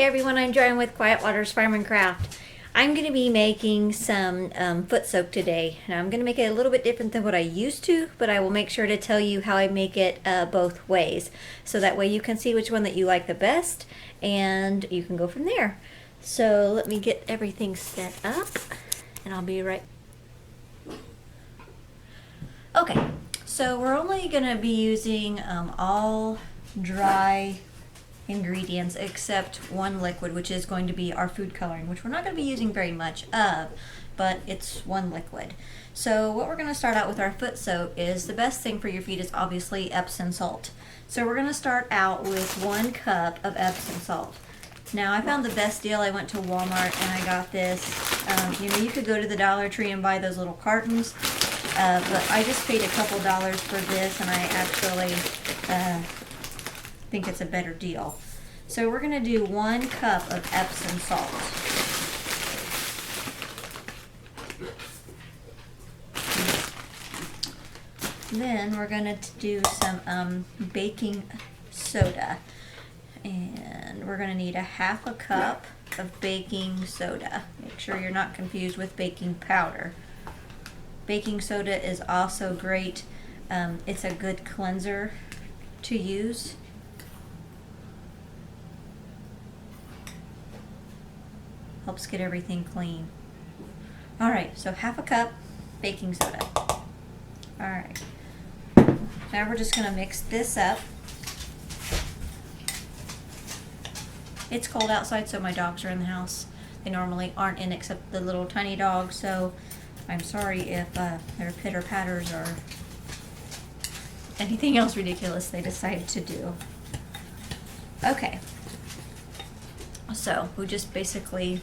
Hey everyone, I'm Joanne with Quiet Waters Farm and Craft. I'm going to be making some foot soak today. Now I'm going to make it a little bit different than what I used to, but I will make sure to tell you how I make it both ways. So that way you can see which one that you like the best and you can go from there. So let me get everything set up and I'll be right. Okay, so we're only going to be using all dry ingredients except one liquid, which is going to be our food coloring, which we're not going to be using very much of, but it's one liquid. So what we're going to start out with our foot soak is the best thing for your feet is obviously Epsom salt. So we're going to start out with 1 cup of Epsom salt. Now I found the best deal. I went to Walmart and I got this. You could go to the Dollar Tree and buy those little cartons, but I just paid a couple dollars for this, and I actually think it's a better deal. So we're going to do 1 cup of Epsom salt. Then we're going to do some baking soda, and we're going to need 1/2 cup of baking soda. Make sure you're not confused with baking powder. Baking soda is also great. It's a good cleanser to use. Helps get everything clean. Alright, so 1/2 cup baking soda. Alright. Now we're just going to mix this up. It's cold outside, so my dogs are in the house. They normally aren't in except the little tiny dog, so I'm sorry if their pitter patters or anything else ridiculous they decide to do. Okay. So we just basically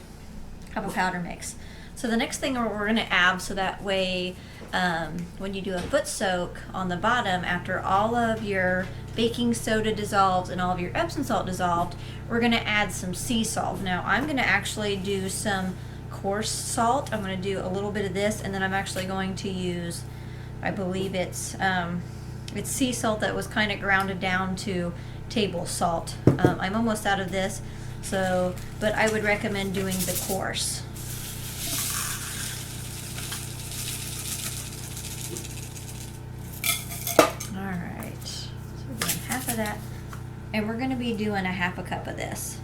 have a powder mix. So the next thing we're going to add, so that way when you do a foot soak on the bottom, after all of your baking soda dissolves and all of your Epsom salt dissolved, we're going to add some sea salt. Now I'm going to actually do some coarse salt. I'm going to do a little bit of this, and then I'm actually going to use, I believe it's sea salt that was kind of grounded down to table salt. I'm almost out of this. So, but I would recommend doing the coarse. Alright, so we're doing 1/2 of that, and we're going to be doing 1/2 cup of this.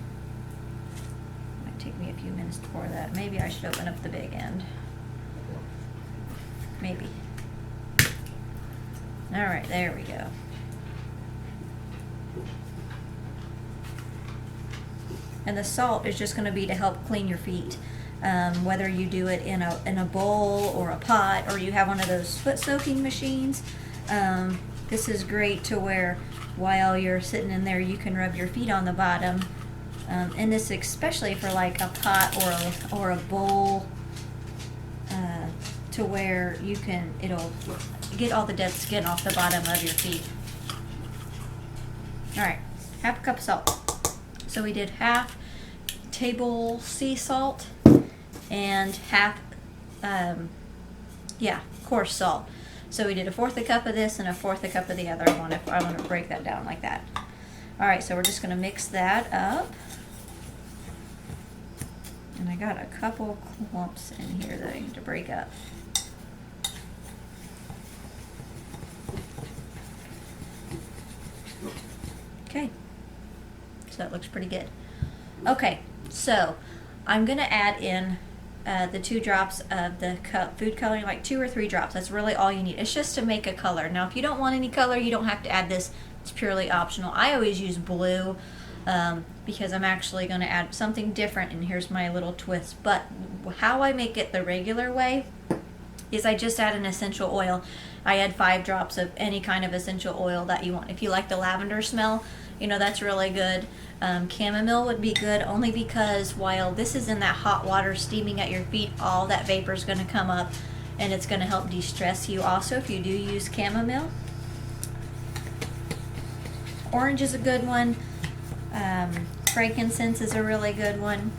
Might take me a few minutes to pour that. Maybe I should open up the big end. Maybe. Alright, there we go. And the salt is just going to be to help clean your feet. Whether you do it in a bowl or a pot, or you have one of those foot soaking machines, this is great to where while you're sitting in there you can rub your feet on the bottom. And this especially for like a pot or a bowl, to where it'll get all the dead skin off the bottom of your feet. Alright, 1/2 cup of salt. So we did 1/2 table sea salt and 1/2 coarse salt. So we did 1/4 cup of this and 1/4 cup of the other one, if I want to break that down like that. Alright, so we're just going to mix that up. And I got a couple clumps in here that I need to break up. Okay. So that looks pretty good. Okay, so I'm going to add in the 2 drops of the food coloring, like 2 or 3 drops. That's really all you need. It's just to make a color. Now, if you don't want any color, you don't have to add this. It's purely optional. I always use blue because I'm actually going to add something different, and here's my little twist. But how I make it the regular way is I just add an essential oil. I add 5 drops of any kind of essential oil that you want. If you like the lavender smell, that's really good. Chamomile would be good, only because while this is in that hot water steaming at your feet, all that vapor is going to come up and it's going to help de-stress you also if you do use chamomile. Orange is a good one. Frankincense is a really good one.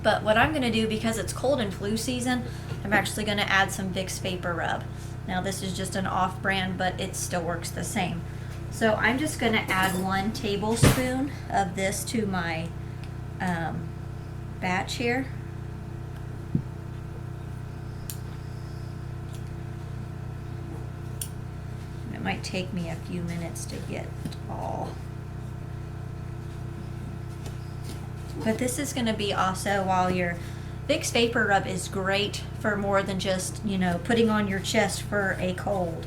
But what I'm going to do, because it's cold and flu season, I'm actually going to add some Vicks Vapor Rub. Now this is just an off-brand, but it still works the same. So I'm just going to add 1 tablespoon of this to my batch here. It might take me a few minutes to get all. But this is going to be also while your Vicks Vapor Rub is great for more than just, you know, putting on your chest for a cold.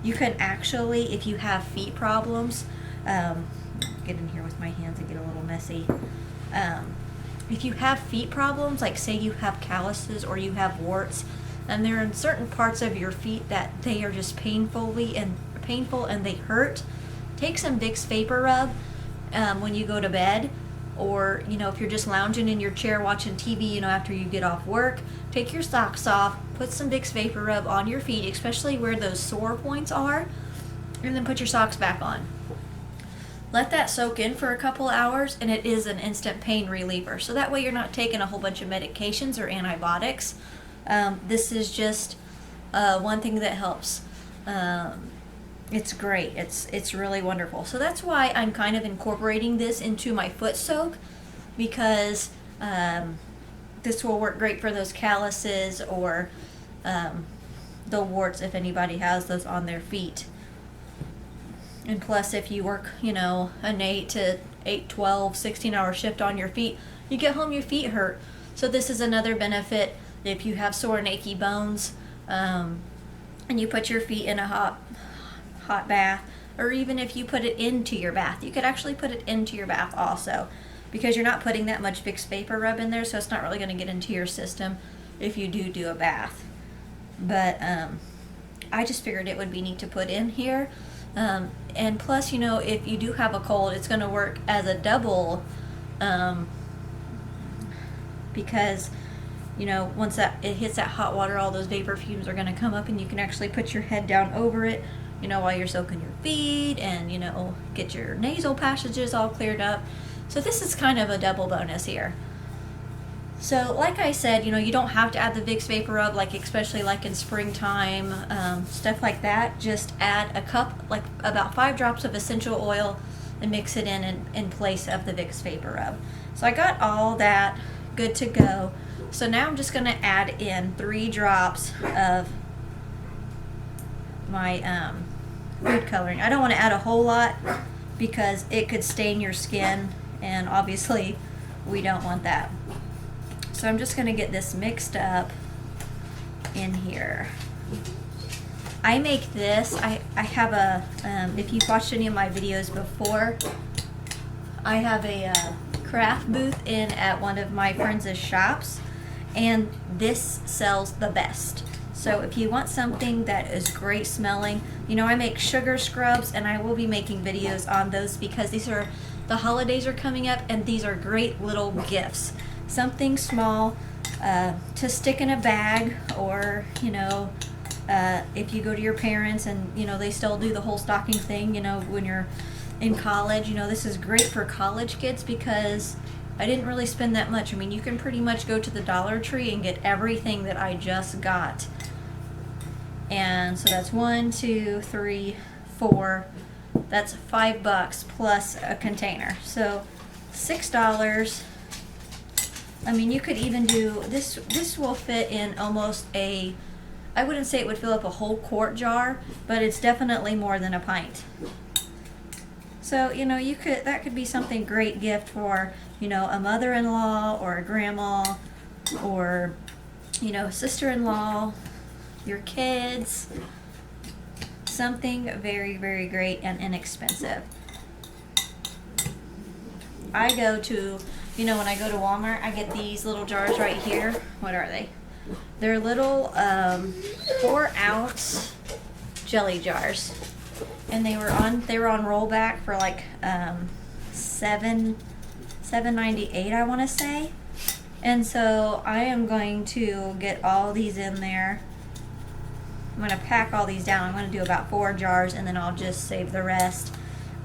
You can actually, if you have feet problems, get in here with my hands and get a little messy. If you have feet problems, like say you have calluses or you have warts, and there are certain parts of your feet that they are just painful and they hurt, take some Vicks Vapor Rub when you go to bed, or you know, if you're just lounging in your chair watching TV, you know, after you get off work, take your socks off, put some Vicks Vapor Rub on your feet, especially where those sore points are, and then put your socks back on. Let that soak in for a couple hours, and it is an instant pain reliever. So that way you're not taking a whole bunch of medications or antibiotics. This is just one thing that helps. It's great. It's really wonderful. So that's why I'm kind of incorporating this into my foot soak, because this will work great for those calluses or the warts if anybody has those on their feet. And plus, if you work, you know, an 8 to 8, 12, 16-hour shift on your feet, you get home, your feet hurt. So this is another benefit if you have sore and achy bones, and you put your feet in a hot bath, or even if you put it into your bath. You could actually put it into your bath also, because you're not putting that much Vicks Vapor Rub in there, so it's not really going to get into your system if you do a bath. But I just figured it would be neat to put in here. And plus, you know, if you do have a cold, it's going to work as a double, because, you know, once it hits that hot water, all those vapor fumes are going to come up, and you can actually put your head down over it, you know, while you're soaking your feet, and, you know, get your nasal passages all cleared up. So this is kind of a double bonus here. So like I said, you know, you don't have to add the Vicks Vapor Rub, like especially like in springtime, stuff like that. Just add a cup, like about 5 drops of essential oil, and mix it in place of the Vicks Vapor Rub. So I got all that good to go. So now I'm just going to add in 3 drops of my food coloring. I don't want to add a whole lot because it could stain your skin, and obviously we don't want that. So I'm just going to get this mixed up in here. I make this, I have a, if you've watched any of my videos before, I have a craft booth in at one of my friends' shops, and this sells the best. So if you want something that is great smelling, you know, I make sugar scrubs, and I will be making videos on those because the holidays are coming up, and these are great little gifts. Something small to stick in a bag, or, you know, if you go to your parents and, you know, they still do the whole stocking thing, you know, when you're in college, you know, this is great for college kids because I didn't really spend that much. I mean, you can pretty much go to the Dollar Tree and get everything that I just got. And so that's 1, 2, 3, 4. That's $5 plus a container. So $6. I mean, you could even do this. This will fit in almost I wouldn't say it would fill up a whole quart jar, but it's definitely more than a pint. So, you know, that could be something great gift for, you know, a mother-in-law or a grandma, or, you know, sister-in-law, your kids. Something very, very great and inexpensive. I go to, you know, when I go to Walmart, I get these little jars right here. What are they? They're little 4-ounce jelly jars, and they were on rollback for like $7.98, I want to say. And so I am going to get all these in there. I'm going to pack all these down. I'm going to do about 4 jars, and then I'll just save the rest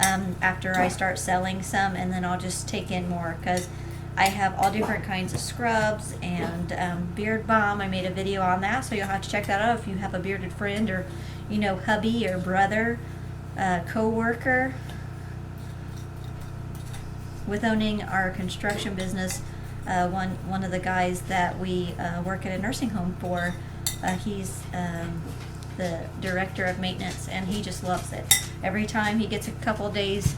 after I start selling some, and then I'll just take in more, because I have all different kinds of scrubs and beard balm. I made a video on that, so you'll have to check that out if you have a bearded friend, or, you know, hubby or brother, co-worker. with owning our construction business, one of the guys that we work at a nursing home for, he's the director of maintenance, and he just loves it. Every time he gets a couple days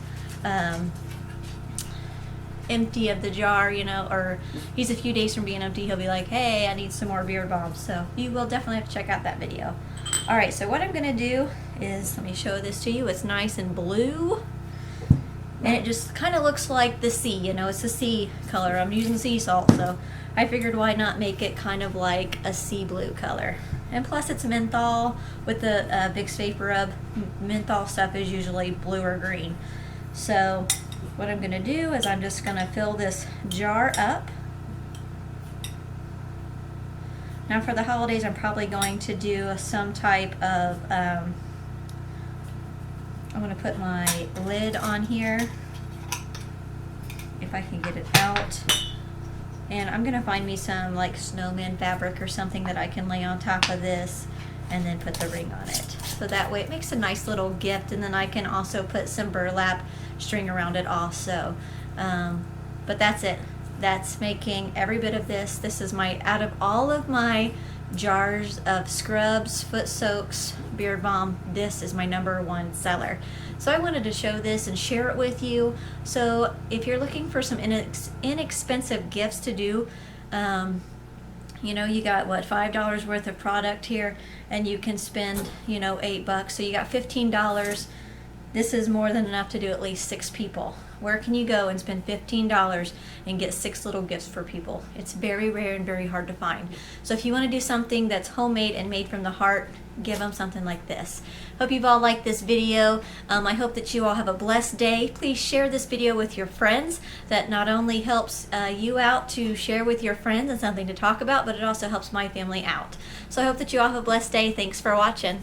empty of the jar, you know, or he's a few days from being empty, he'll be like, hey, I need some more beard balm. So you will definitely have to check out that video. All right, so what I'm gonna do is, let me show this to you. It's nice and blue, and it just kind of looks like the sea, you know, it's a sea color. I'm using sea salt, so I figured why not make it kind of like a sea blue color. And plus it's menthol. With the Vicks Vapor Rub, menthol stuff is usually blue or green. So what I'm gonna do is I'm just gonna fill this jar up. Now for the holidays, I'm probably going to do some type of, I'm gonna put my lid on here, if I can get it out. And I'm gonna find me some like snowman fabric or something that I can lay on top of this and then put the ring on it. So that way it makes a nice little gift, and then I can also put some burlap string around it also. But that's it. That's making every bit of this. This is my, out of all of my jars of scrubs, foot soaks, beard balm, this is my #1 seller. So I wanted to show this and share it with you. So if you're looking for some inexpensive gifts to do, you know, you got what, $5 worth of product here, and you can spend, you know, $8. So you got $15. This is more than enough to do at least 6 people. Where can you go and spend $15 and get 6 little gifts for people? It's very rare and very hard to find. So if you want to do something that's homemade and made from the heart, give them something like this. Hope you've all liked this video. I hope that you all have a blessed day. Please share this video with your friends. That not only helps you out to share with your friends and something to talk about, but it also helps my family out. So I hope that you all have a blessed day. Thanks for watching.